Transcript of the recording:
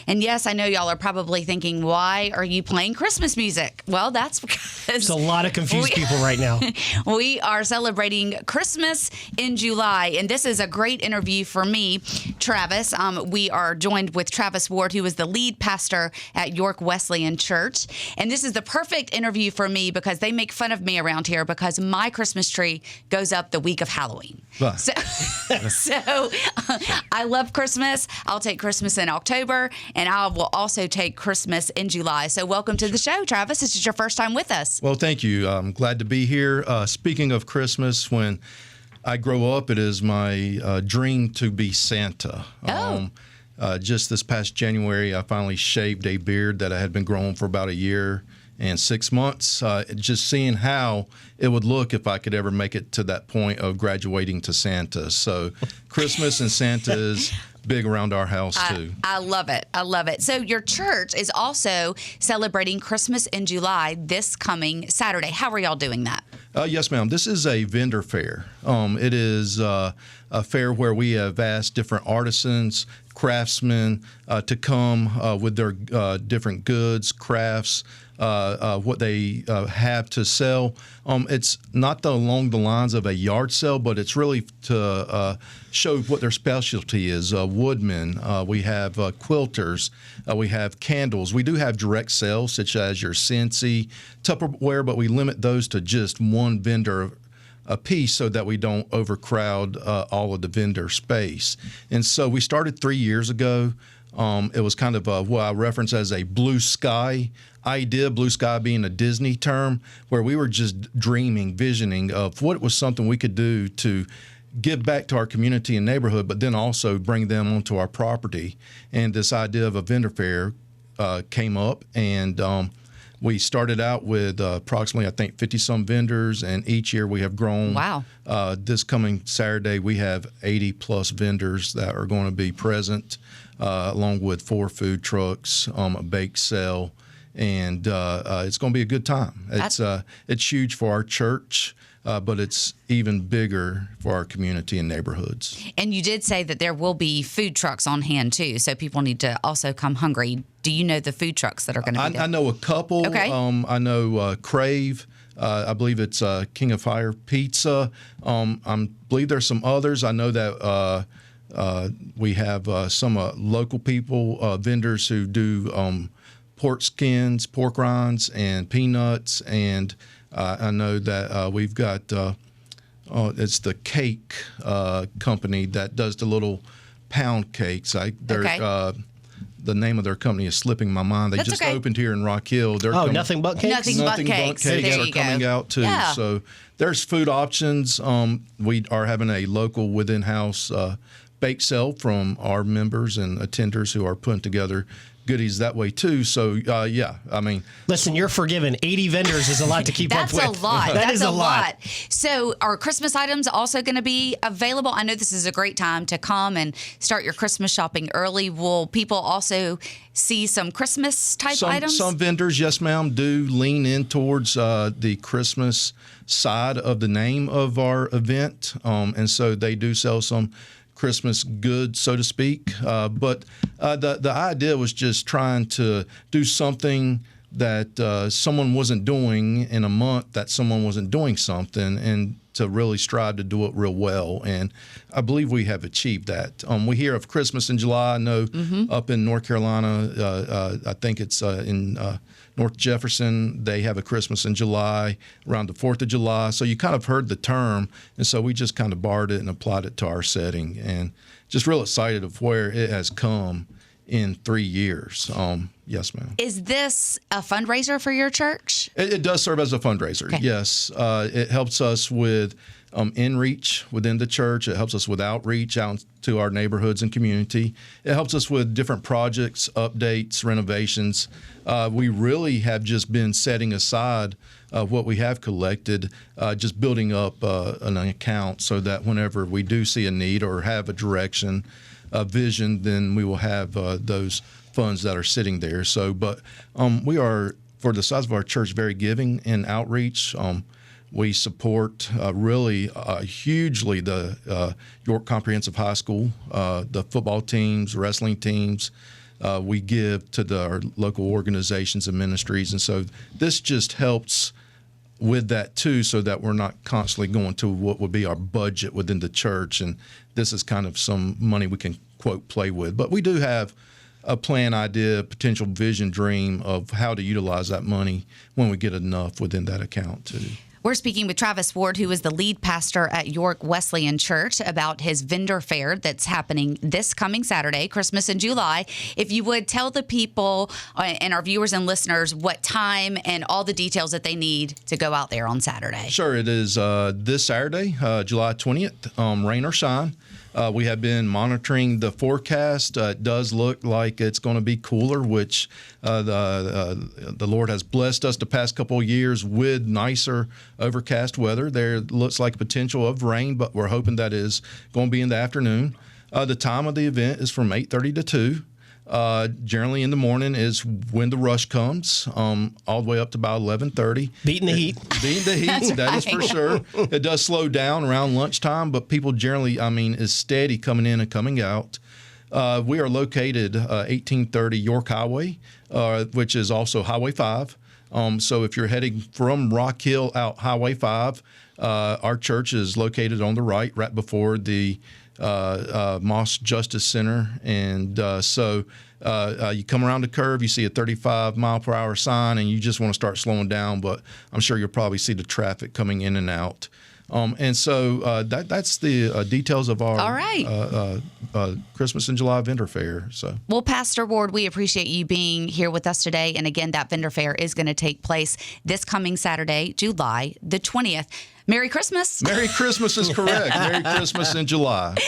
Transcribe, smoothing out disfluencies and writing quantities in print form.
And yes, I know y'all are probably thinking, why are you playing Christmas music? Well, that's because there's a lot of confused people right now. We are celebrating Christmas in July, and this is a great interview for me, Travis. We are joined with Travis Ward, who is the lead pastor at York Wesleyan Church. And this is the perfect interview for me because they make fun of me around here because my Christmas tree goes up the week of Halloween. Huh. So I love Christmas. I'll take Christmas in October, and I will also take Christmas in July. So welcome to the show, Travis. This is your first time with us. Well, thank you. I'm glad to be here. Speaking of Christmas, when I grow up, it is my dream to be Santa. Just this past January, I finally shaved a beard that I had been growing for about a year and 6 months, just seeing how it would look if I could ever make it to that point of graduating to Santa. So Christmas and Santa is big around our house, too. I love it. I love it. So your church is also celebrating Christmas in July this coming Saturday. How are y'all doing that? Yes, ma'am. This is a vendor fair. It is a fair where we have asked different artisans, craftsmen to come with their different goods, crafts, what they have to sell. It's not along the lines of a yard sale, but it's really to show what their specialty is. Woodmen, we have quilters, we have candles. We do have direct sales, such as your Scentsy, Tupperware, but we limit those to just one vendor a piece so that we don't overcrowd all of the vendor space. And so we started 3 years ago. It was kind of what I reference as a blue sky idea, blue sky being a Disney term, where we were just dreaming, visioning of what was something we could do to give back to our community and neighborhood, but then also bring them onto our property. And this idea of a vendor fair came up, and we started out with approximately, I think, 50-some vendors, and each year we have grown. Wow. This coming Saturday, we have 80-plus vendors that are going to be present, along with 4 food trucks, a bake sale, and it's going to be a good time. It's huge for our church, but it's even bigger for our community and neighborhoods. And you did say that there will be food trucks on hand, too, so people need to also come hungry. Do you know the food trucks that are going to be there? I know a couple. Okay. I know Crave. I believe it's King of Fire Pizza. I believe there's some others. I know that we have some local people, vendors who do pork skins, pork rinds, and peanuts. And I know that we've got it's the cake company that does the little pound cakes. The name of their company is slipping my mind. They That's just okay. opened here in Rock Hill. Nothing But Cakes? Nothing But Cakes. There you are coming out, too. Yeah. So there's food options. We are having a local within-house bake sale from our members and attenders who are putting together goodies that way, too. So, yeah, I mean. Listen, you're forgiven. 80 vendors is a lot to keep up with. That's a lot. That is a lot. So are Christmas items also going to be available? I know this is a great time to come and start your Christmas shopping early. Will people also see some Christmas type items? Some vendors, yes, ma'am, do lean in towards the Christmas side of the name of our event. And so they do sell some Christmas goods, so to speak. But the idea was just trying to do something that someone wasn't doing in a month, that someone wasn't doing something, and to really strive to do it real well. And I believe we have achieved that. We hear of Christmas in July. I know up in North Carolina, I think it's in North Jefferson, they have a Christmas in July, around the 4th of July. So you kind of heard the term, and so we just kind of borrowed it and applied it to our setting, and just real excited of where it has come in 3 years. Yes, ma'am. Is this a fundraiser for your church? It does serve as a fundraiser, Okay. yes. It helps us with in-reach within the church. It helps us with outreach out to our neighborhoods and community. It helps us with different projects, updates, renovations. We really have just been setting aside what we have collected, just building up an account so that whenever we do see a need or have a direction, a vision, then we will have those funds that are sitting there. So, but we are, for the size of our church, very giving in outreach. We support really hugely the York Comprehensive High School, the football teams, wrestling teams, we give to our local organizations and ministries. And so this just helps with that too, so that we're not constantly going to what would be our budget within the church. And this is kind of some money we can, quote, play with. But we do have a plan, idea, potential vision, dream of how to utilize that money when we get enough within that account too. We're speaking with Travis Ward, who is the lead pastor at York Wesleyan Church, about his vendor fair that's happening this coming Saturday, Christmas in July. If you would tell the people and our viewers and listeners what time and all the details that they need to go out there on Saturday. Sure. It is this Saturday, July 20th, rain or shine. We have been monitoring the forecast. It does look like it's going to be cooler, which the Lord has blessed us the past couple of years with nicer overcast weather. There looks like potential of rain, but we're hoping that is going to be in the afternoon. The time of the event is from 8:30 to 2. Generally in the morning is when the rush comes, all the way up to about 11:30. Beating the heat. Beating the heat, that is for sure. It does slow down around lunchtime, but people generally, is steady coming in and coming out. We are located 1830 York Highway, which is also Highway 5. So if you're heading from Rock Hill out Highway 5, our church is located on the right before the Moss Justice Center. And so you come around the curve, you see a 35-mile-per-hour sign, and you just want to start slowing down, but I'm sure you'll probably see the traffic coming in and out. And so that's the details of our All right. Christmas in July vendor fair. So, well, Pastor Ward, we appreciate you being here with us today. And again, that vendor fair is going to take place this coming Saturday, July the 20th. Merry Christmas. Merry Christmas is correct. Merry Christmas in July.